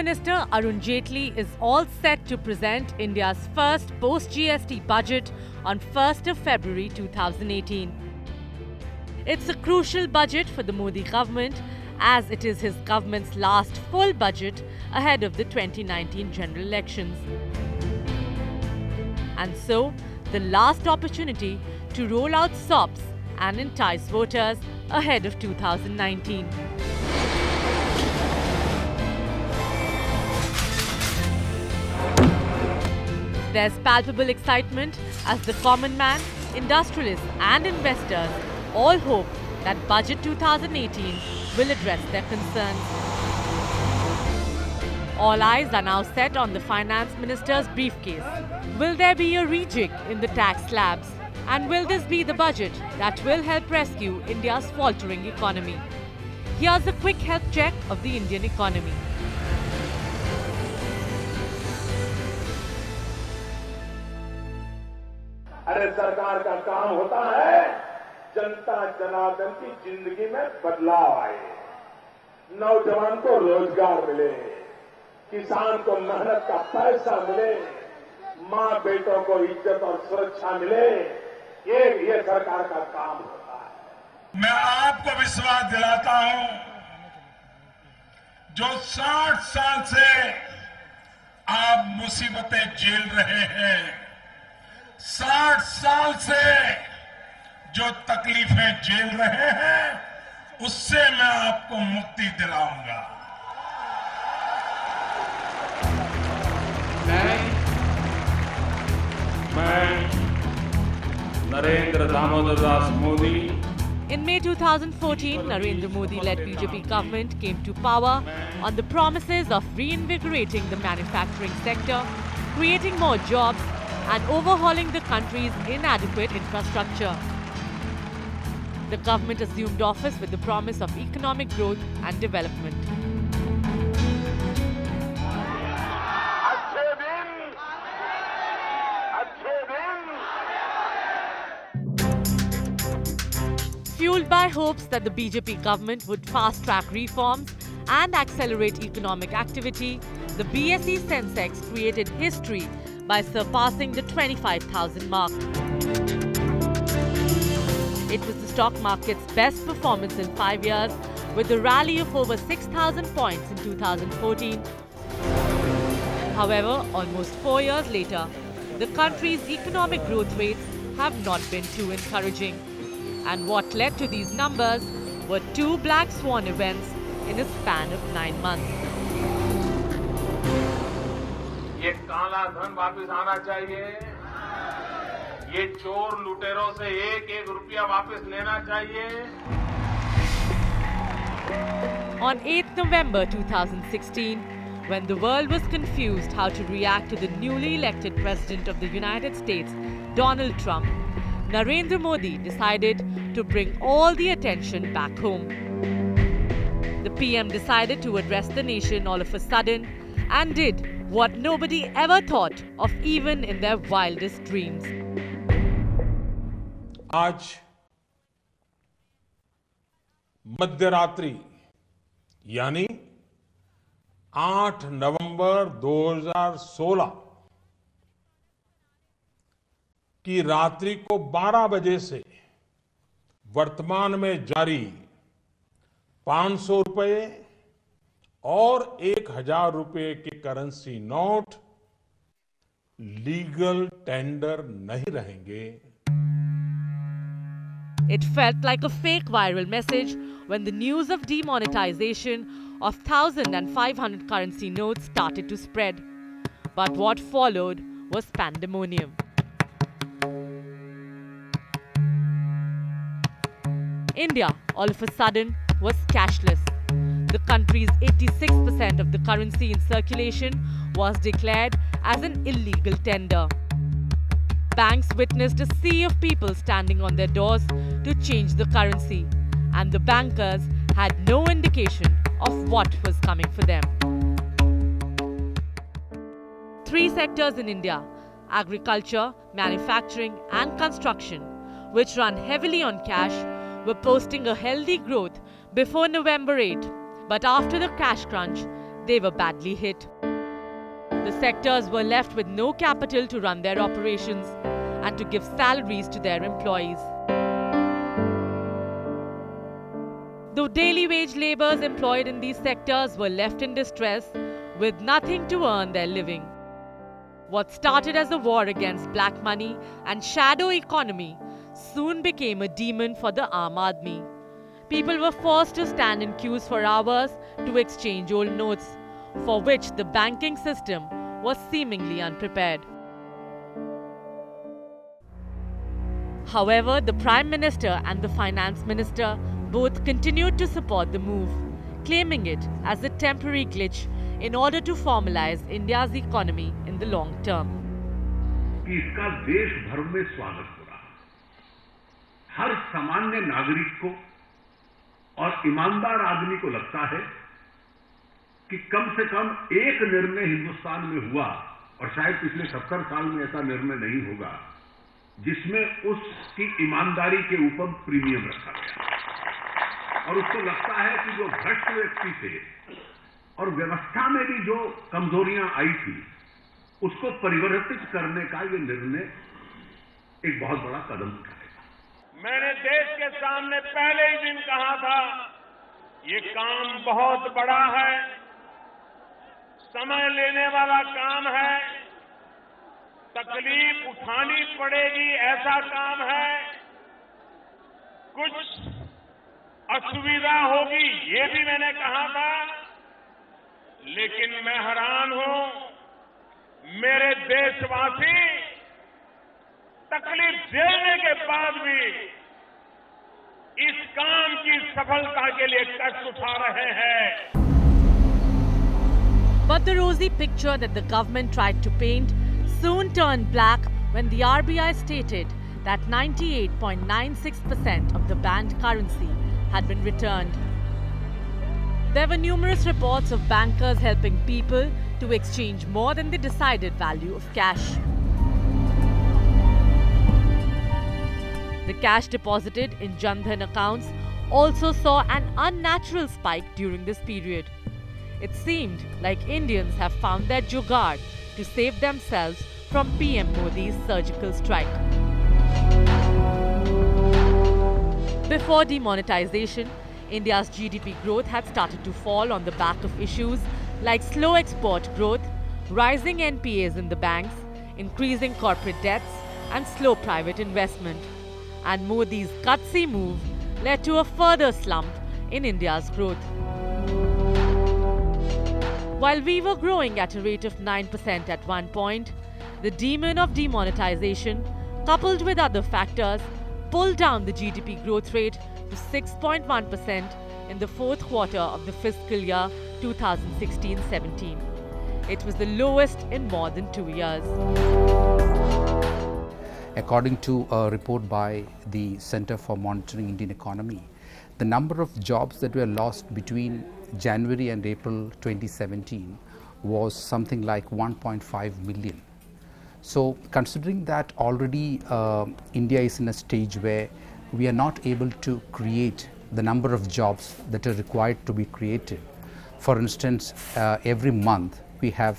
Minister Arun Jaitley is all set to present India's first post-GST budget on 1st of February 2018. It's a crucial budget for the Modi government as it is his government's last full budget ahead of the 2019 general elections. And so, the last opportunity to roll out SOPs and entice voters ahead of 2019. There's palpable excitement as the common man, industrialists and investors all hope that Budget 2018 will address their concerns. All eyes are now set on the Finance Minister's briefcase. Will there be a rejig in the tax slabs? And will this be the budget that will help rescue India's faltering economy? Here's a quick health check of the Indian economy. अरे सरकार का काम होता है जनता जनार्दन की जिंदगी में बदलाव आए, नौजवान को रोजगार मिले, किसान को मेहनत का पैसा मिले, मां बेटों को इज्जत और सुरक्षा मिले, ये सरकार का काम होता है। मैं आपको विश्वास दिलाता हूं, जो 60 साल से आप मुसीबतें झेल रहे हैं, 60 साल से जो तकलीफें झेल रहे हैं, उससे मैं आपको मुक्ति दिलाऊंगा। मैं Narendra Damodar Das Modi. In May 2014, Narendra Modi-led BJP government came to power on the promises of reinvigorating the manufacturing sector, creating more jobs, and overhauling the country's inadequate infrastructure. The government assumed office with the promise of economic growth and development. Fueled by hopes that the BJP government would fast-track reforms and accelerate economic activity, the BSE Sensex created history by surpassing the 25,000 mark. It was the stock market's best performance in 5 years, with a rally of over 6,000 points in 2014. However, almost 4 years later, the country's economic growth rates have not been too encouraging. And what led to these numbers were 2 black swan events in a span of 9 months. ये काला धन वापस आना चाहिए, ये चोर लुटेरों से एक रुपया वापस लेना चाहिए. On 8th November 2016, when the world was confused how to react to the newly elected President of the United States, Donald Trump, Narendra Modi decided to bring all the attention back home. The PM decided to address the nation all of a sudden and did what nobody ever thought of even in their wildest dreams. आज मध्यरात्रि यानी 8 नवंबर 2016 की रात्रि को 12 बजे से वर्तमान में जारी 500 रुपए और 1000 रुपए के करेंसी नोट लीगल टेंडर नहीं रहेंगे. It felt like a fake viral message when the news of demonetization of 1,000 and 500 currency notes started to spread. But what followed was pandemonium. India, all of a sudden, was cashless. The country's 86% of the currency in circulation was declared as an illegal tender. Banks witnessed a sea of people standing on their doors to change the currency, and the bankers had no indication of what was coming for them. 3 sectors in India: agriculture, manufacturing, and construction, which run heavily on cash, were posting a healthy growth before November 8. But after the cash crunch, they were badly hit. The sectors were left with no capital to run their operations and to give salaries to their employees. The daily wage labourers employed in these sectors were left in distress with nothing to earn their living. What started as a war against black money and shadow economy soon became a demon for the Aam Aadmi. People were forced to stand in queues for hours to exchange old notes, for which the banking system was seemingly unprepared. However, the Prime Minister and the Finance Minister both continued to support the move, claiming it as a temporary glitch in order to formalize India's economy in the long term. इसका देश भर में स्वागत हो रहा है। हर सामान्य नागरिक को और ईमानदार आदमी को लगता है कि कम से कम एक निर्णय हिंदुस्तान में हुआ, और शायद पिछले 70 साल में ऐसा निर्णय नहीं होगा, जिसमें उसकी ईमानदारी के ऊपर प्रीमियम रखा गया और उसको लगता है कि जो भ्रष्ट व्यक्ति थे और व्यवस्था में भी जो कमजोरियां आई थी, उसको परिवर्तित करने का ये निर्णय एक बहुत बड़ा कदम उठाएगा। मैंने देश के सामने पहले ही दिन कहा था, ये काम बहुत बड़ा है, समय लेने वाला काम है, तकलीफ उठानी पड़ेगी ऐसा काम है, कुछ असुविधा होगी ये भी मैंने कहा था, लेकिन मैं हैरान हूं, मेरे देशवासी तकलीफ झेलने के बाद भी इस काम की सफलता के लिए कष्ट उठा रहे हैं। But the rosy picture that the government tried to paint soon turned black when the RBI stated that 98.96% of the banned currency had been returned. There were numerous reports of bankers helping people to exchange more than the decided value of cash. The cash deposited in Jan Dhan accounts also saw an unnatural spike during this period. It seemed like Indians have found their jugaad to save themselves from PM Modi's surgical strike. Before demonetization, India's GDP growth had started to fall on the back of issues like slow export growth, rising NPAs in the banks, increasing corporate debts, and slow private investment. And Modi's gutsy move led to a further slump in India's growth. While we were growing at a rate of 9% at one point, the demon of demonetization, coupled with other factors, pulled down the GDP growth rate to 6.1% in the fourth quarter of the fiscal year 2016-17. It was the lowest in more than 2 years. According to a report by the Center for Monitoring Indian Economy, the number of jobs that were lost between January and April 2017 was something like 1.5 million. So considering that already India is in a stage where we are not able to create the number of jobs that are required to be created. For instance, every month we have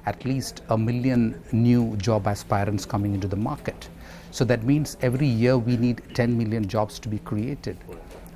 at least 1 million new job aspirants coming into the market. So that means every year we need 10 million jobs to be created.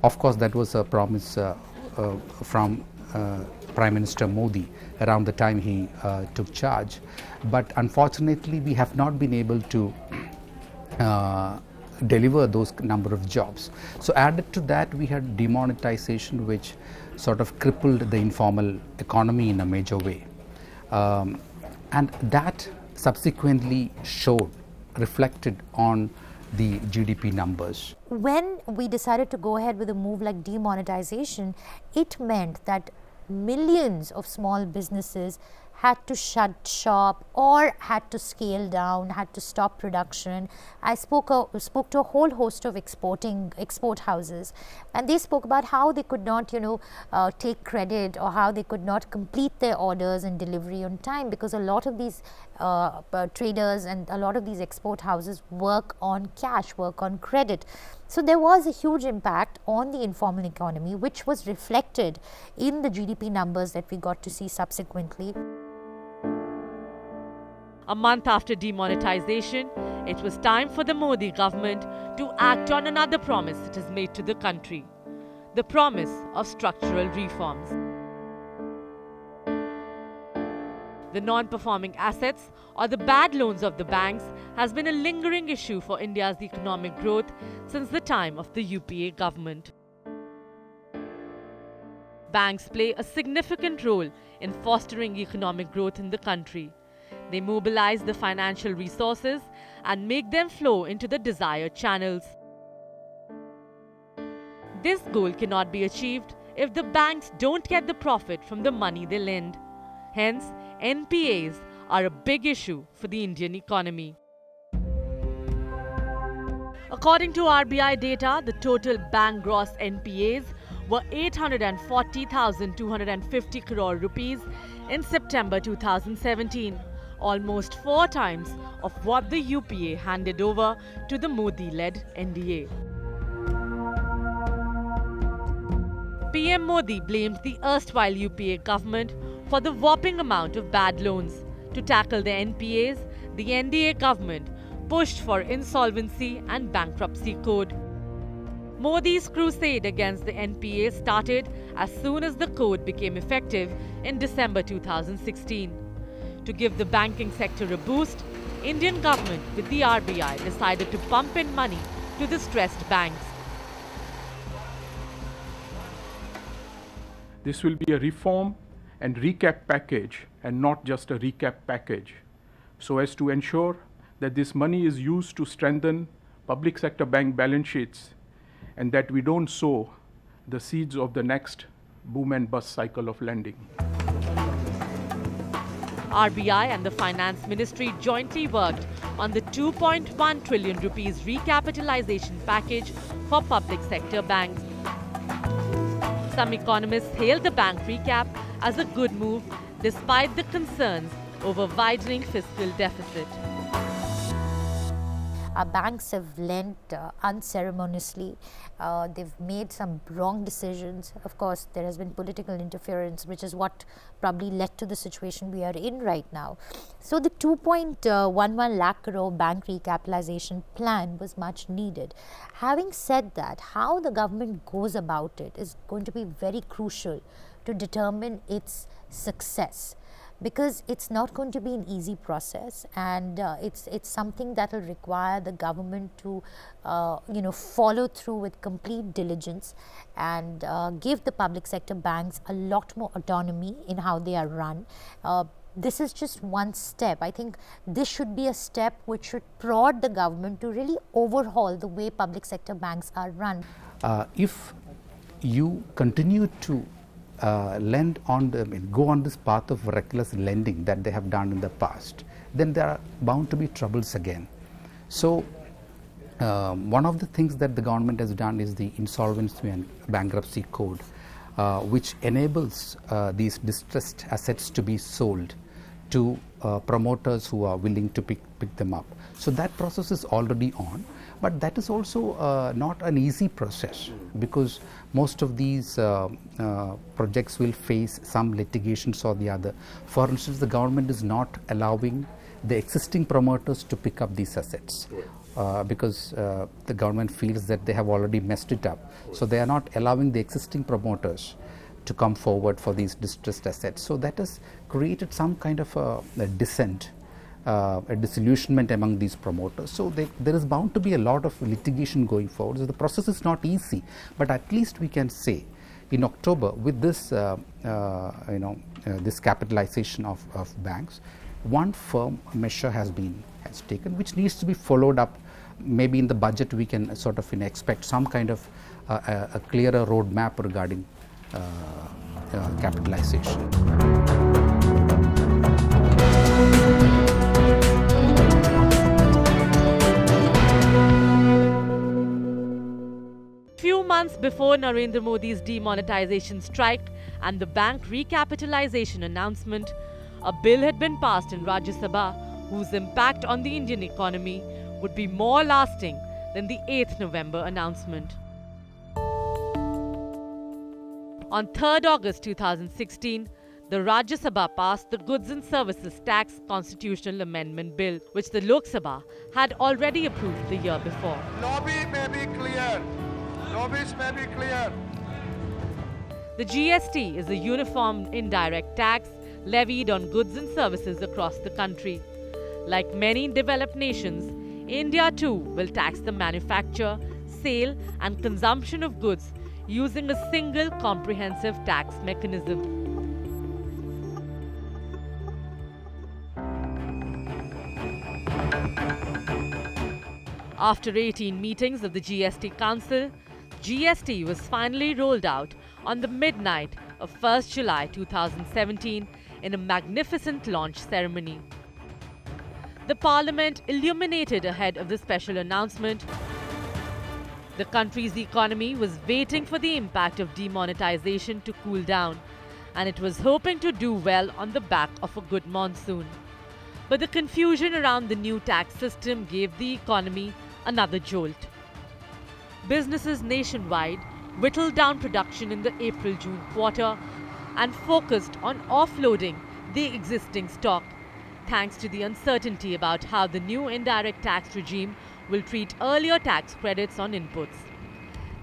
Of course, that was a promise from Prime Minister Modi around the time he took charge. But unfortunately, we have not been able to deliver those number of jobs. So added to that, we had demonetization, which sort of crippled the informal economy in a major way. And that subsequently reflected on the GDP numbers. When we decided to go ahead with a move like demonetization, it meant that millions of small businesses had to shut shop or had to scale down, had to stop production. I spoke to a whole host of export houses, and they spoke about how they could not, take credit, or how they could not complete their orders and delivery on time, because a lot of these traders and a lot of these export houses work on cash, work on credit. So there was a huge impact on the informal economy, which was reflected in the GDP numbers that we got to see subsequently. A month after demonetization, it was time for the Modi government to act on another promise it has made to the country: the promise of structural reforms. The non-performing assets, or the bad loans of the banks, has been a lingering issue for India's economic growth since the time of the UPA government. Banks play a significant role in fostering economic growth in the country. They mobilize the financial resources and make them flow into the desired channels. This goal cannot be achieved if the banks don't get the profit from the money they lend. Hence, NPAs are a big issue for the Indian economy. According to RBI data, the total bank gross NPAs were 840,250 crore rupees in September 2017, almost 4 times of what the UPA handed over to the Modi-led NDA. PM Modi blamed the erstwhile UPA government for the whopping amount of bad loans. To tackle the NPAs, the NDA government pushed for insolvency and bankruptcy code. Modi's crusade against the NPA started as soon as the code became effective in December 2016. To give the banking sector a boost, Indian government with the RBI decided to pump in money to the stressed banks. This will be a reform and recap package, and not just a recap package, so as to ensure that this money is used to strengthen public sector bank balance sheets, and that we don't sow the seeds of the next boom and bust cycle of lending. RBI and the Finance Ministry jointly worked on the 2.1 trillion rupees recapitalization package for public sector banks. Some economists hailed the bank recap as a good move, despite the concerns over widening fiscal deficit. Our banks have lent unceremoniously. They've made some wrong decisions. Of course, there has been political interference, which is what probably led to the situation we are in right now. So the 2.11 lakh crore bank recapitalization plan was much needed. Having said that, how the government goes about it is going to be very crucial to determine its success, because it's not going to be an easy process, and it's something that will require the government to follow through with complete diligence and give the public sector banks a lot more autonomy in how they are run. This is just one step. I think this should be a step which should prod the government to really overhaul the way public sector banks are run. If you continue to lend on go on this path of reckless lending that they have done in the past, then there are bound to be troubles again. So one of the things that the government has done is the insolvency and bankruptcy code, which enables these distressed assets to be sold to promoters who are willing to pick them up. So that process is already on, but that is also not an easy process, because most of these projects will face some litigations or the other. For instance, the government is not allowing the existing promoters to pick up these assets because the government feels that they have already messed it up. So they are not allowing the existing promoters to come forward for these distressed assets. So that has created some kind of a dissent, a disillusionment among these promoters. So there is bound to be a lot of litigation going forward. So the process is not easy, but at least we can say in October, with this this capitalization of banks, one firm measure has taken, which needs to be followed up. Maybe in the budget we can sort of expect some kind of a clearer roadmap regarding capitalization. Few months before Narendra Modi's demonetization strike and the bank recapitalization announcement, a bill had been passed in Rajya Sabha whose impact on the Indian economy would be more lasting than the 8th November announcement. On 3rd August 2016, the Rajya Sabha passed the Goods and Services Tax Constitutional Amendment Bill, which the Lok Sabha had already approved the year before. Lobby may be clear. Lobbies may be clear. The GST is a uniform indirect tax levied on goods and services across the country. Like many developed nations, India too will tax the manufacture, sale and consumption of goods using a single comprehensive tax mechanism. After 18 meetings of the GST Council, GST was finally rolled out on the midnight of 1st July 2017 in a magnificent launch ceremony. The Parliament illuminated ahead of the special announcement. The country's economy was waiting for the impact of demonetization to cool down, and it was hoping to do well on the back of a good monsoon. But the confusion around the new tax system gave the economy another jolt. Businesses nationwide whittled down production in the April-June quarter and focused on offloading the existing stock, thanks to the uncertainty about how the new indirect tax regime will treat earlier tax credits on inputs.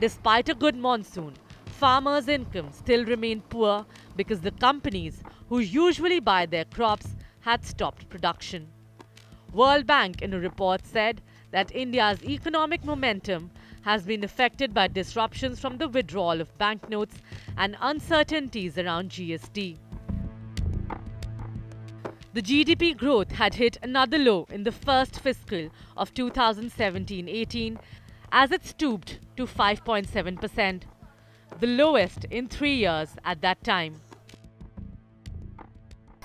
Despite a good monsoon, farmers' income still remained poor because the companies who usually buy their crops had stopped production. World Bank in a report said that India's economic momentum has been affected by disruptions from the withdrawal of banknotes and uncertainties around GST. The GDP growth had hit another low in the first fiscal of 2017-18 as it stooped to 5.7%, the lowest in 3 years at that time.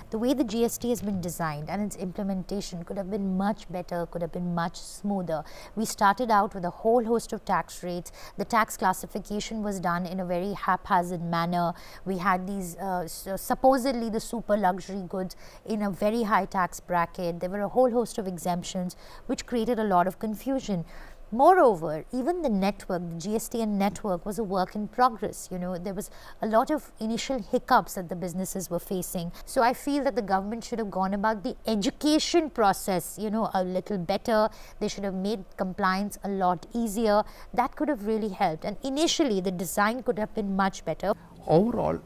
The way the GST has been designed and its implementation could have been much better, could have been much smoother. We started out with a whole host of tax rates. The tax classification was done in a very haphazard manner. We had these supposedly the super luxury goods in a very high tax bracket. There were a whole host of exemptions which created a lot of confusion. Moreover, even the network, the GSTN network was a work in progress. You know, there was a lot of initial hiccups that the businesses were facing. So I feel that the government should have gone about the education process, you know, a little better. They should have made compliance a lot easier. That could have really helped. And initially, the design could have been much better. Overall,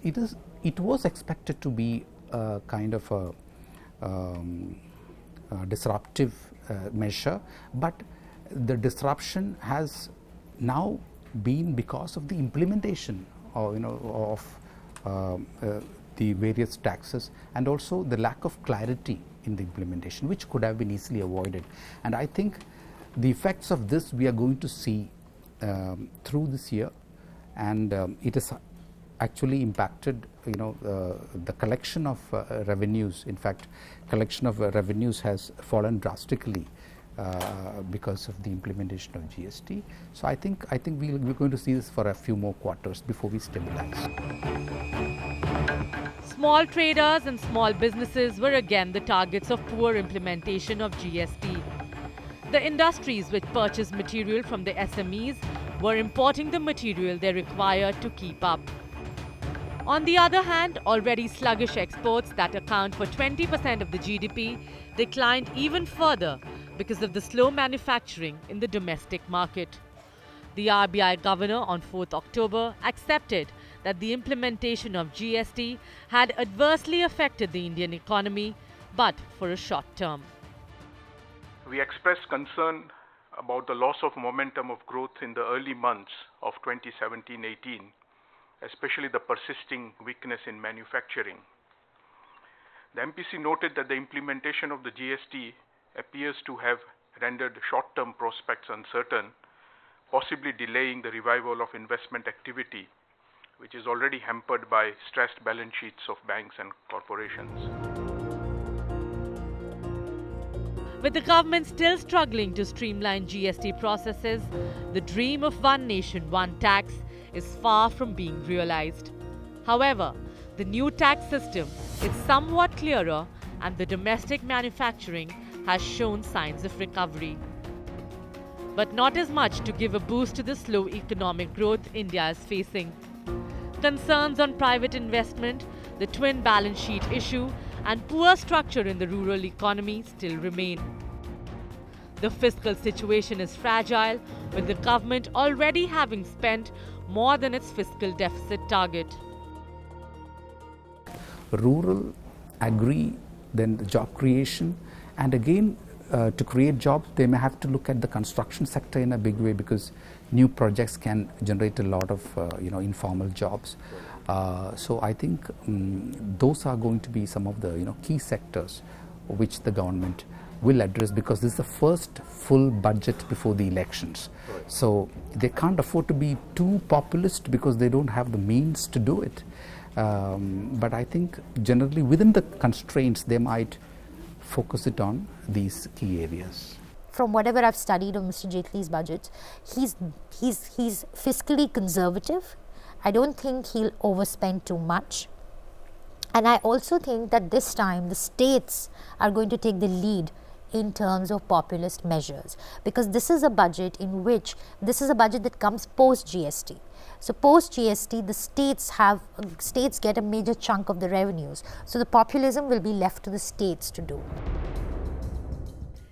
it was expected to be a kind of a disruptive measure, but the disruption has now been because of the implementation of, the various taxes, and also the lack of clarity in the implementation, which could have been easily avoided. And I think the effects of this we are going to see through this year, and it has actually impacted the collection of revenues. In fact, collection of revenues has fallen drastically because of the implementation of GST. So I think we're going to see this for a few more quarters before we stabilize. Small traders and small businesses were again the targets of poor implementation of GST. The industries which purchase material from the SMEs were importing the material they required to keep up. On the other hand, already sluggish exports that account for 20% of the GDP declined even further because of the slow manufacturing in the domestic market. The RBI governor on 4th October accepted that the implementation of GST had adversely affected the Indian economy, but for a short term. We expressed concern about the loss of momentum of growth in the early months of 2017-18, especially the persisting weakness in manufacturing. The MPC noted that the implementation of the GST appears to have rendered short-term prospects uncertain, possibly delaying the revival of investment activity, which is already hampered by stressed balance sheets of banks and corporations. With the government still struggling to streamline GST processes, the dream of one nation, one tax is far from being realized. However, the new tax system is somewhat clearer and the domestic manufacturing has shown signs of recovery. But not as much to give a boost to the slow economic growth India is facing. Concerns on private investment, the twin balance sheet issue, and poor structure in the rural economy still remain. The fiscal situation is fragile, with the government already having spent more than its fiscal deficit target. Rural, agri, then the job creation, and again to create jobs they may have to look at the construction sector in a big way, because new projects can generate a lot of informal jobs. So I think those are going to be some of the key sectors which the government will address, because this is the first full budget before the elections. Right. So they can't afford to be too populist because they don't have the means to do it. But I think generally within the constraints they might focus it on these key areas. From whatever I've studied of Mr. Jaitley's budget, he's fiscally conservative. I don't think he'll overspend too much. And I also think that this time the states are going to take the lead in terms of populist measures, because this is a budget that comes post GST. So post GST, the states get a major chunk of the revenues. So the populism will be left to the states to do.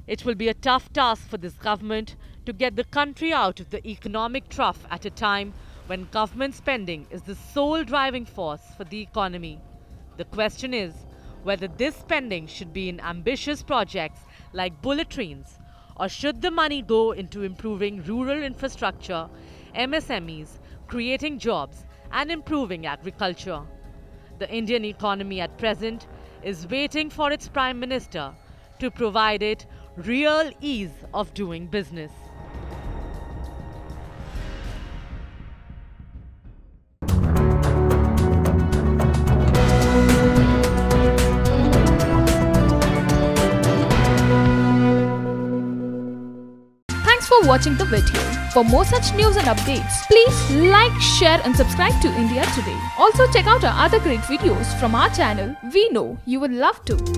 It will be a tough task for this government to get the country out of the economic trough at a time when government spending is the sole driving force for the economy. The question is whether this spending should be in ambitious projects like bullet trains, or should the money go into improving rural infrastructure, MSMEs, creating jobs and improving agriculture. The Indian economy at present is waiting for its Prime Minister to provide it real ease of doing business. Thanks for watching the video. For more such news and updates, please like, share and subscribe to India Today. Also check out our other great videos from our channel. We know you would love to.